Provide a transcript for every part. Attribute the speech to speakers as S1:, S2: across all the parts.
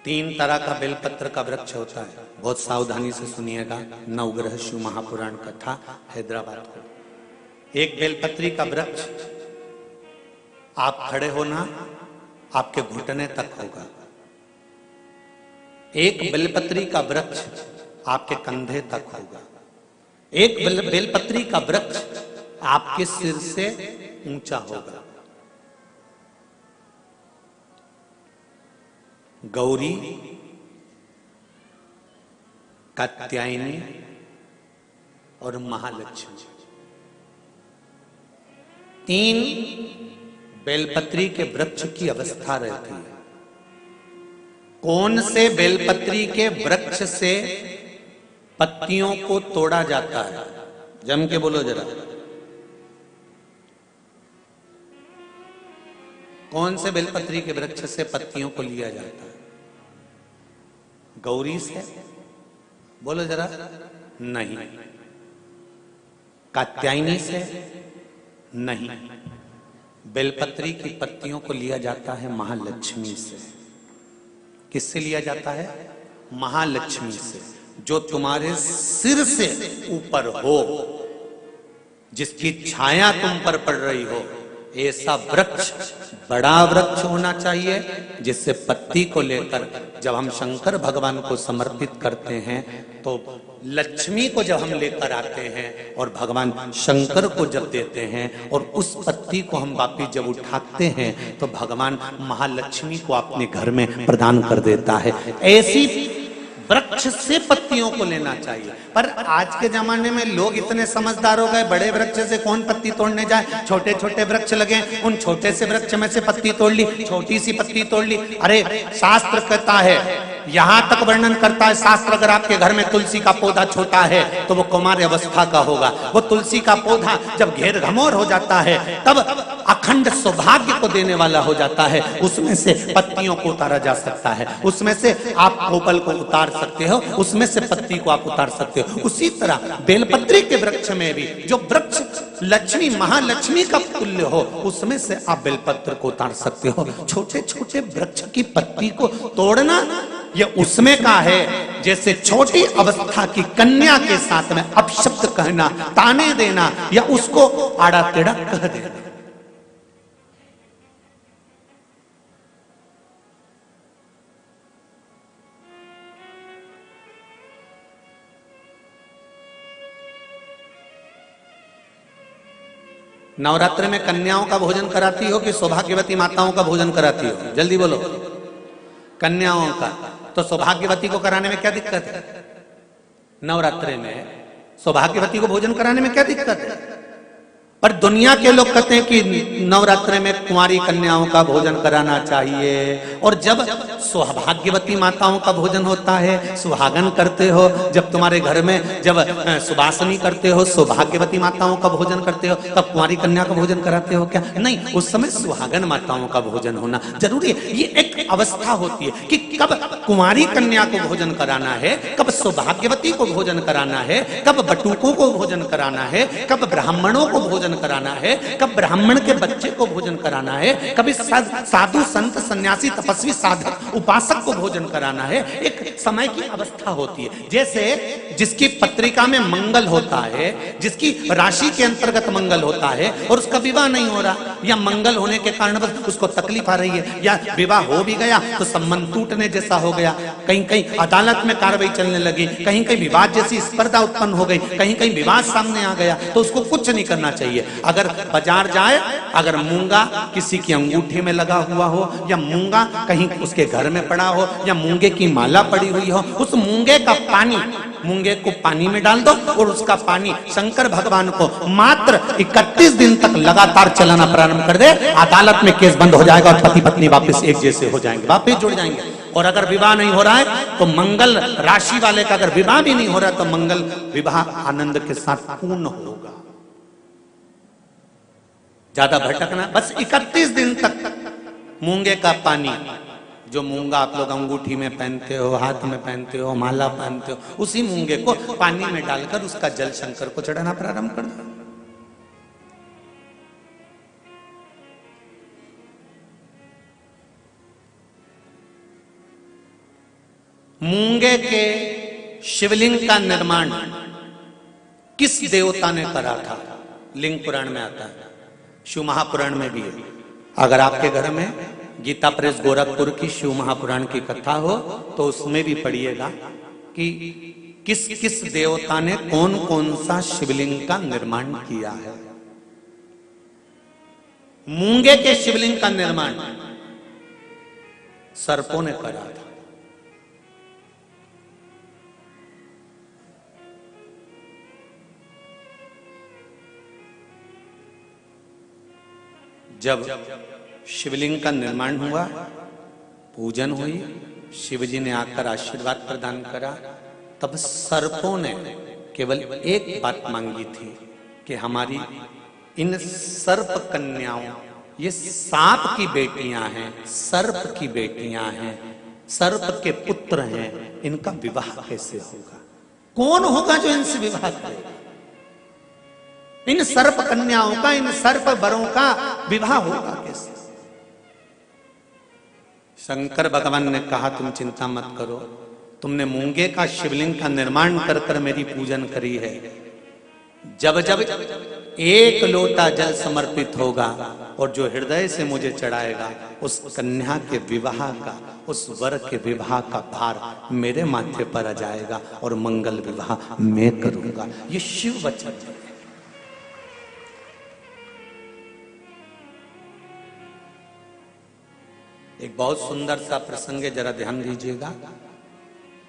S1: तीन तरह का बेलपत्र का वृक्ष होता है, बहुत सावधानी से सुनिएगा। नवग्रह शिव महापुराण कथा हैदराबाद को। एक बेलपत्री का वृक्ष आप खड़े होना आपके घुटने तक होगा। एक बेलपत्री का वृक्ष आपके कंधे तक होगा। एक बेलपत्री का वृक्ष आपके सिर से ऊंचा होगा। गौरी, कात्यायनी और महालक्ष्मी, तीन बेलपत्री के वृक्ष की अवस्था रहती है। कौन से बेलपत्री के वृक्ष से पत्तियों को तोड़ा जाता है? जम के बोलो जरा। कौन से बेलपत्री के वृक्ष से पत्तियों को लिया जाता है? गौरी से? बोलो जरा। नहीं। कात्यायनी से? नहीं। बेलपत्री की पत्तियों को लिया जाता है महालक्ष्मी से। किससे लिया जाता है? महालक्ष्मी से, जो तुम्हारे सिर से ऊपर हो, जिसकी छाया तुम पर पड़ रही हो। ऐसा वृक्ष बड़ा वृक्ष होना चाहिए, जिससे पत्ती को लेकर जब हम शंकर भगवान को समर्पित करते हैं तो लक्ष्मी को जब हम लेकर आते हैं और भगवान शंकर को जब देते हैं और उस पत्ती को हम वापिस जब उठाते हैं तो भगवान महालक्ष्मी को अपने घर में प्रदान कर देता है। ऐसी वृक्ष से पत्तियों को लेना चाहिए। पर आज के जमाने में लोग इतने समझदार हो गए, बड़े वृक्ष से कौन पत्ती तोड़ने जाए। छोटे छोटे वृक्ष लगे, उन छोटे से वृक्ष में से पत्ती तोड़ ली, छोटी सी पत्ती तोड़ ली। अरे शास्त्र कहता है, यहां तक वर्णन करता है शास्त्र, अगर आपके घर में तुलसी का पौधा छोटा है तो वो कुमार अवस्था का होगा। वो तुलसी का पौधा जब घेर घमोर हो जाता है तब अखंड सौभाग्य को देने वाला हो जाता है। उसमें से पत्तियों को उतारा जा सकता है, उसमें से आप कोपल को उतार सकते हो, उसमें से पत्ती को आप उतार सकते हो। उसी तरह बेलपत्री के वृक्ष में भी जो वृक्ष लक्ष्मी महालक्ष्मी का तुल्य हो, उसमें से आप बेलपत्र को उतार सकते हो। छोटे छोटे वृक्ष की पत्ती को तोड़ना ये उसमें का है जैसे छोटी अवस्था की कन्या के साथ में अपशब्द कहना, ताने देना या उसको आड़ा टेढ़ा कह देना। नवरात्र में कन्याओं का भोजन कराती हो कि सौभाग्यवती माताओं का भोजन कराती हो? जल्दी बोलो। कन्याओं का। तो सौभाग्यवती को कराने में क्या दिक्कत है? नवरात्रि में सौभाग्यवती को भोजन कराने में क्या दिक्कत है? पर दुनिया के लोग कहते हैं कि नवरात्रि में कुंवारी कन्याओं का भोजन कराना चाहिए। और जब सौभाग्यवती माताओं का भोजन होता है, सुहागन करते हो, जब तुम्हारे घर में जब सुबासनी करते हो, सौभाग्यवती माताओं का भोजन करते हो, तब कुंवारी कन्या का भोजन कराते हो क्या? नहीं, उस समय सुहागन माताओं का भोजन होना जरूरी है। ये एक अवस्था होती है कि कब कुंवारी कन्या को भोजन कराना है, कब सौभाग्यवती को भोजन कराना है, कब बटुकों को भोजन कराना है, कब ब्राह्मणों को भोजन कराना है, कब ब्राह्मण के बच्चे को भोजन कराना है, कभी साधु संत सन्यासी तपस्वी साधक उपासक को भोजन कराना है। एक समय की अवस्था होती है। जैसे जिसकी पत्रिका में मंगल होता है, जिसकी राशि के अंतर्गत मंगल होता है और उसका विवाह नहीं हो रहा, या मंगल होने के कारण बस उसको तकलीफ आ रही है, या विवाह हो भी गया तो संबंध टूटने जैसा हो गया, कहीं कहीं अदालत में कार्रवाई चलने लगी, कहीं कहीं विवाद जैसी स्पर्धा उत्पन्न हो गई, कहीं कहीं विवाद सामने आ गया, तो उसको कुछ नहीं करना चाहिए। अगर बाजार जाए, अगर मूंगा किसी की अंगूठी में लगा हुआ हो, या मूंगा कहीं उसके घर में पड़ा हो, या मूंगे की माला पड़ी हुई हो, उस मूंगे का पानी, मूंगे को पानी में डाल दो और उसका पानी शंकर भगवान को मात्र 31 दिन तक लगातार चलाना प्रारंभ कर दे, अदालत में केस बंद हो जाएगा और पति पत्नी वापस एक जैसे हो जाएंगे, वापस जुड़ जाएंगे। और अगर विवाह नहीं हो रहा है तो मंगल राशि वाले का अगर विवाह भी नहीं हो रहा है तो मंगल विवाह आनंद के साथ पूर्ण होगा। ज्यादा भटकना, बस 31 दिन तक मूंगे का पानी, जो मूंगा आप लोग अंगूठी में पहनते हो, हाथ में पहनते हो, माला पहनते हो, उसी मूंगे को पानी में डालकर उसका जल शंकर को चढ़ाना प्रारंभ कर दो। मूंगे के शिवलिंग का निर्माण किस देवता ने करा था? लिंग पुराण में आता है, शिव महापुराण में भी है। अगर आपके घर में गीता प्रेस गोरखपुर की शिव महापुराण की कथा हो तो उसमें भी पढ़िएगा कि किस किस देवता ने कौन कौन सा शिवलिंग का निर्माण किया है। मूंगे के शिवलिंग का निर्माण सर्पों ने करा था। जब शिवलिंग का निर्माण हुआ, पूजन हुई, शिवजी ने आकर आशीर्वाद प्रदान करा, तब सर्पों ने केवल एक बात मांगी थी कि हमारी इन सर्प कन्याओं, ये सांप की बेटियां हैं, सर्प की बेटियां हैं, सर्प के पुत्र हैं, इनका विवाह कैसे होगा? कौन होगा जो इनसे विवाह करेगा? इन सर्प कन्याओं का, इन सर्प वरों का विवाह होगा कैसे? शंकर भगवान ने कहा तुम चिंता मत करो, तुमने मूंगे का शिवलिंग का निर्माण कर कर मेरी पूजन करी है। जब जब एक लोटा जल समर्पित होगा और जो हृदय से मुझे चढ़ाएगा, उस कन्या के विवाह का, उस वर के विवाह का भार मेरे माथे पर आ जाएगा और मंगल विवाह मैं करूंगा। ये शिव वचन है। एक बहुत सुंदर सा प्रसंग है, जरा ध्यान दीजिएगा।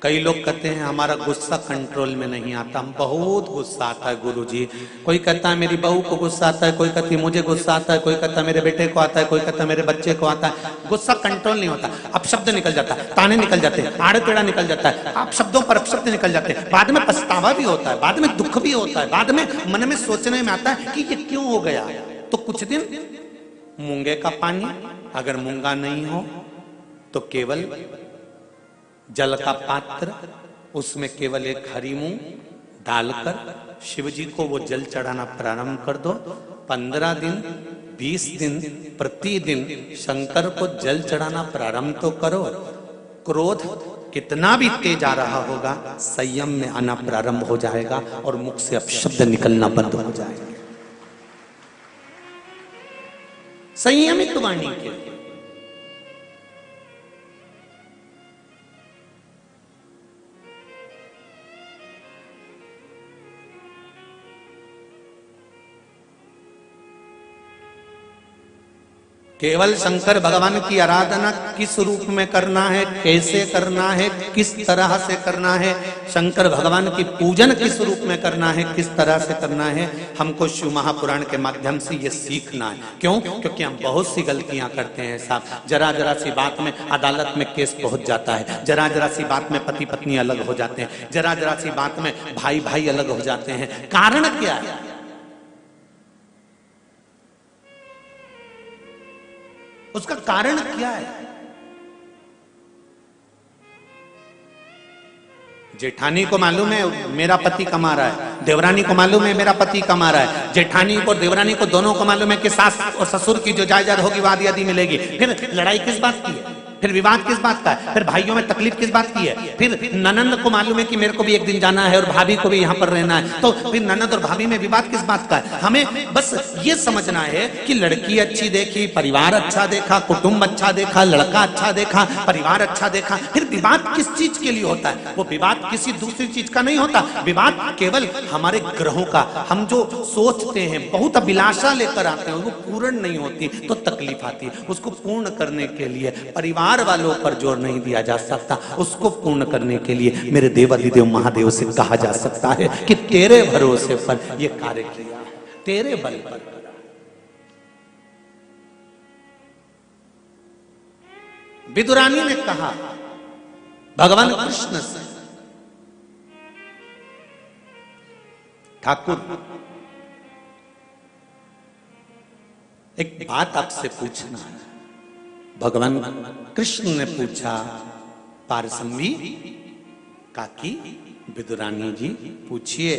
S1: कई लोग कहते हैं हमारा गुस्सा कंट्रोल में नहीं आता, हम बहुत गुस्सा आता है गुरुजी। कोई कहता है मेरी बहू को गुस्सा आता है, कोई कहती है मुझे गुस्सा आता है, कोई कहता है मेरे बेटे को आता है, कोई कहता है मेरे बच्चे को आता है। गुस्सा कंट्रोल नहीं होता, अब शब्द निकल जाता है, ताने निकल जाते हैं, आड़े टेढ़ा निकल जाता है, आप शब्दों पर अपशब्द निकल जाते हैं, बाद में पछतावा भी होता है, बाद में दुख भी होता है, बाद में मन में सोचने में आता है कि ये क्यों हो गया। तो कुछ दिन मूंगे का पानी, अगर मूंगा नहीं हो तो केवल जल का पात्र, उसमें केवल एक हरी मूंग डालकर शिव जी को वो जल चढ़ाना प्रारंभ कर दो। 15 दिन 20 दिन प्रतिदिन शंकर को जल चढ़ाना प्रारंभ तो करो। क्रोध कितना भी तेज आ रहा होगा, संयम में आना प्रारंभ हो जाएगा और मुख से अपशब्द निकलना बंद हो जाएगा। संयमित वाणी के लिए केवल शंकर भगवान की आराधना किस रूप में करना है, कैसे करना है, किस तरह से करना है, शंकर भगवान की पूजन किस रूप में करना है, किस तरह से करना है, हमको शिव महापुराण के माध्यम से ये सीखना है। क्यों? क्योंकि हम बहुत सी गलतियां करते हैं साहब। जरा जरा सी बात में अदालत में केस पहुंच जाता है, जरा जरा सी बात में पति पत्नी अलग हो जाते हैं, जरा जरा सी बात में भाई भाई अलग हो जाते हैं। कारण क्या है? उसका कारण क्या है? जेठानी को मालूम है मेरा पति कमा रहा है, देवरानी को मालूम है मेरा पति कमा रहा है, जेठानी को देवरानी को दोनों को मालूम है कि सास और ससुर की जो जायदाद होगी वो आधी आधी मिलेगी। फिर लड़ाई किस बात की है? फिर विवाद किस बात का है? फिर भाइयों में तकलीफ किस बात की है? फिर ननंद को मालूम है कि मेरे को भी एक दिन जाना है और भाभी को भी यहाँ पर रहना है, तो फिर ननंद और भाभी में विवाद किस बात का है? हमें बस ये समझना है कि लड़की अच्छी देखी, परिवार अच्छा देखा, कुटुंब अच्छा देखा, लड़का अच्छा देखा, परिवार अच्छा देखा, फिर विवाद किस चीज के लिए होता है? वो विवाद किसी दूसरी चीज का नहीं होता। विवाद केवल हमारे ग्रहों का, हम जो सोचते हैं, बहुत अभिलाषा लेकर आते हैं, वो पूर्ण नहीं होती तो तकलीफ आती है। उसको पूर्ण करने के लिए परिवार वालों पर जोर नहीं दिया जा सकता, उसको पूर्ण करने के लिए मेरे देवाधिदेव महादेव से कहा जा सकता है कि तेरे भरोसे पर यह कार्य किया, तेरे बल पर। विदुरानी ने कहा भगवान कृष्ण से, ठाकुर एक बात आपसे पूछना है। भगवान कृष्ण ने पूछा, पारसम्भी काकी विदुरानी जी पूछिए,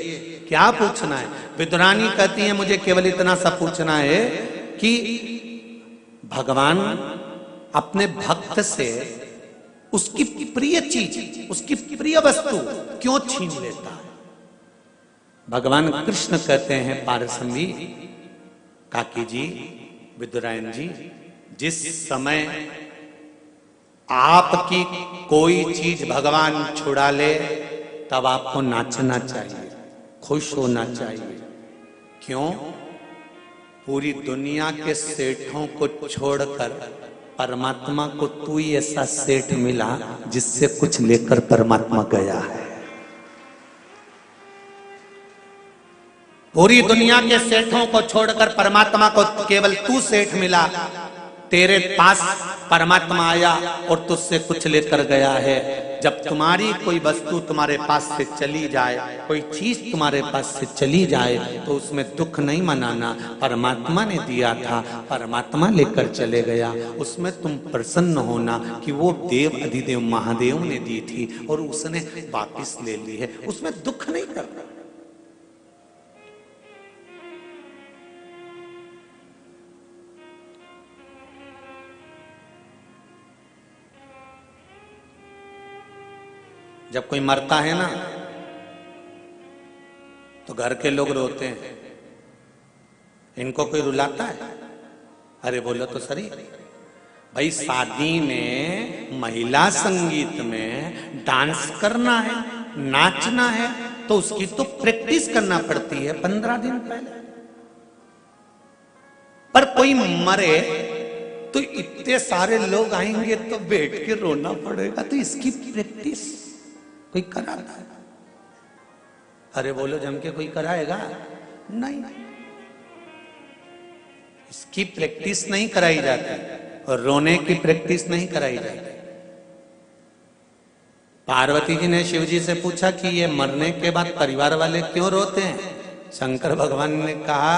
S1: क्या पूछना है? विदुरानी कहती है मुझे केवल इतना सा पूछना है कि भगवान अपने भक्त से उसकी प्रिय चीज, उसकी प्रिय वस्तु क्यों छीन लेता है? भगवान कृष्ण कहते हैं पारसमणि, काकी जी, विदुरायन जी, जिस समय आपकी कोई चीज भगवान छुड़ा ले तब आपको नाचना चाहिए, खुश होना चाहिए। क्यों? पूरी दुनिया के सेठों को छोड़कर परमात्मा को तू ही ऐसा सेठ मिला जिससे कुछ लेकर परमात्मा गया है। पूरी दुनिया के सेठों को छोड़कर परमात्मा को केवल तू सेठ मिला, तेरे पास परमात्मा आया और तुझसे कुछ लेकर गया है। जब तुम्हारी कोई वस्तु तुम्हारे पास से चली जाए, कोई चीज तुम्हारे पास से चली जाए, तो उसमें दुख नहीं मनाना। परमात्मा ने दिया था, परमात्मा लेकर चले गया, उसमें तुम प्रसन्न होना कि वो देव अधिदेव महादेव ने दी थी और उसने वापिस ले ली है, उसमें दुख नहीं करना। जब कोई मरता है ना तो घर के लोग रोते हैं, इनको कोई रुलाता है? अरे बोलो तो सही भाई, शादी में महिला संगीत में डांस करना है, नाचना है, तो उसकी तो प्रैक्टिस करना पड़ती है 15 दिन पहले। पर कोई मरे तो इतने सारे लोग आएंगे तो बैठ के रोना पड़ेगा, तो इसकी प्रैक्टिस कोई कराता है? अरे बोलो जम के कोई कराएगा? नहीं, इसकी प्रैक्टिस नहीं कराई जाती और रोने की प्रैक्टिस नहीं कराई जाती। पार्वती जी ने शिव जी से पूछा कि ये मरने के बाद परिवार वाले क्यों रोते हैं? शंकर भगवान ने कहा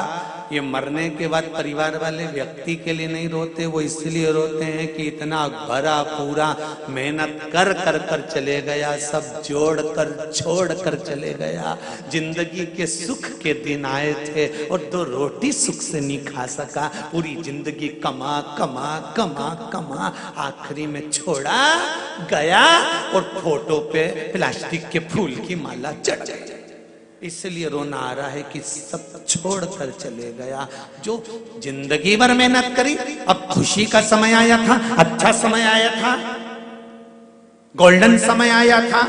S1: ये मरने के बाद परिवार वाले व्यक्ति के लिए नहीं रोते, वो इसलिए रोते हैं कि इतना भरा पूरा मेहनत कर कर कर चले गया, सब जोड़ कर छोड़ कर चले गया, जिंदगी के सुख के दिन आए थे और 2 रोटी सुख से नहीं खा सका, पूरी जिंदगी कमा कमा कमा कमा आखिरी में छोड़ा गया और फोटो पे प्लास्टिक के फूल की माला चढ़ गई। इसलिए रोना आ रहा है कि सब छोड़ कर चले गया। जो जिंदगी भर मेहनत करी, अब खुशी का समय आया था, अच्छा समय आया था, गोल्डन समय आया था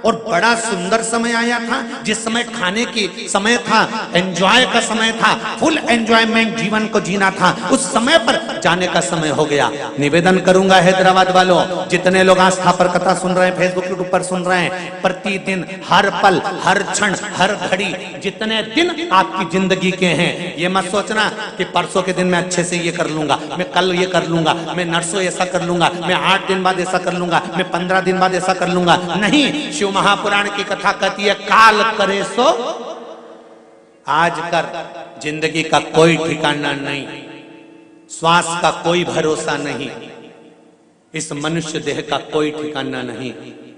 S1: और बड़ा सुंदर समय आया था, जिस समय खाने की समय था, एंजॉय का समय था, फुल एंजॉयमेंट जीवन को जीना था, उस समय पर जाने का समय हो गया। निवेदन करूंगा हैदराबाद वालों, जितने लोग आस्था पर कथा सुन रहे हैं, फेसबुक यूट्यूब पर सुन रहे हैं, प्रतिदिन हर पल हर क्षण हर घड़ी जितने दिन आपकी जिंदगी के हैं, ये मत सोचना कि परसों के दिन मैं अच्छे से ये कर लूंगा, मैं कल ये कर लूंगा, मैं नरसों ऐसा कर लूंगा, मैं 8 दिन बाद ऐसा कर लूंगा, मैं 15 दिन बाद ऐसा कर लूंगा। नहीं, शिव महापुराण की कथा कहती है काल करे सो आज कर। जिंदगी का कोई ठिकाना नहीं, श्वास का कोई भरोसा नहीं, इस मनुष्य देह का कोई ठिकाना नहीं,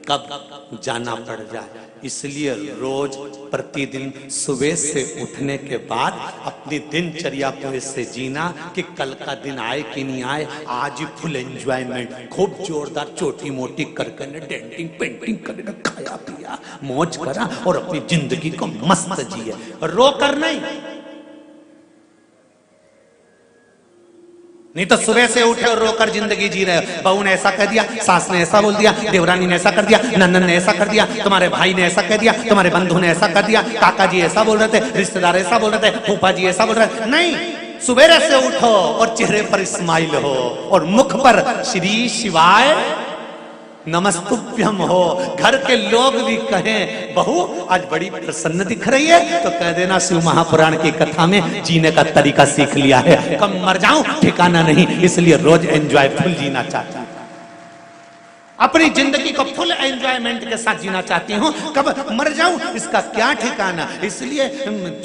S1: कब जाना पड़ जाए। इसलिए रोज प्रतिदिन सुबह से उठने के बाद अपनी दिनचर्या को इससे जीना कि कल का दिन आए कि नहीं आए, आज ही फुल एंजॉयमेंट, खूब जोरदार छोटी मोटी करके डेंटिंग पेंटिंग करके खाया पिया मौज करा और अपनी जिंदगी को मस्त जिए, रो कर नहीं। नहीं तो सुबह से उठे और रोकर जिंदगी जी रहे हो। बहू ने ऐसा कह दिया, सास ने ऐसा बोल दिया, देवरानी ने ऐसा कर दिया, नंदन ने ऐसा कर दिया, तुम्हारे भाई ने ऐसा कह दिया, तुम्हारे बंधु ने ऐसा कर दिया, काका जी ऐसा बोल रहे थे, रिश्तेदार ऐसा बोल रहे थे, फूफा जी ऐसा बोल रहे थे। नहीं, सुबह से उठो और चेहरे पर स्माइल हो और मुख पर श्री शिवाय नमस्तुभ्यम हो। घर के लोग भी कहें बहू आज बड़ी प्रसन्न दिख रही है, तो कह देना शिव महापुराण की कथा में जीने का तरीका सीख लिया है, कब मर जाऊं ठिकाना नहीं, इसलिए रोज एंजॉयफुल जीना चाहता हूं, अपनी जिंदगी को फुल एंजॉयमेंट के साथ जीना चाहती हूँ, कब मर जाऊं इसका क्या ठिकाना। इसलिए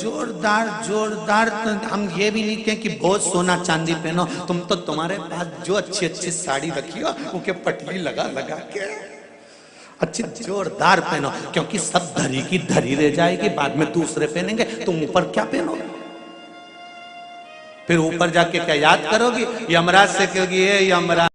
S1: जोरदार जोरदार हम ये भी नहीं कहें कि बहुत सोना चांदी पहनो, तुम तो तुम्हारे पास जो अच्छी अच्छी साड़ी रखी हो उनके पटली लगा लगा के अच्छी जोरदार पहनो, क्योंकि सब धरी की धरी रह जाएगी, बाद में दूसरे पहनेंगे, तुम ऊपर क्या पहनोगे? फिर ऊपर जाके क्या याद करोगी? यमराज से कहोगी ये यमराज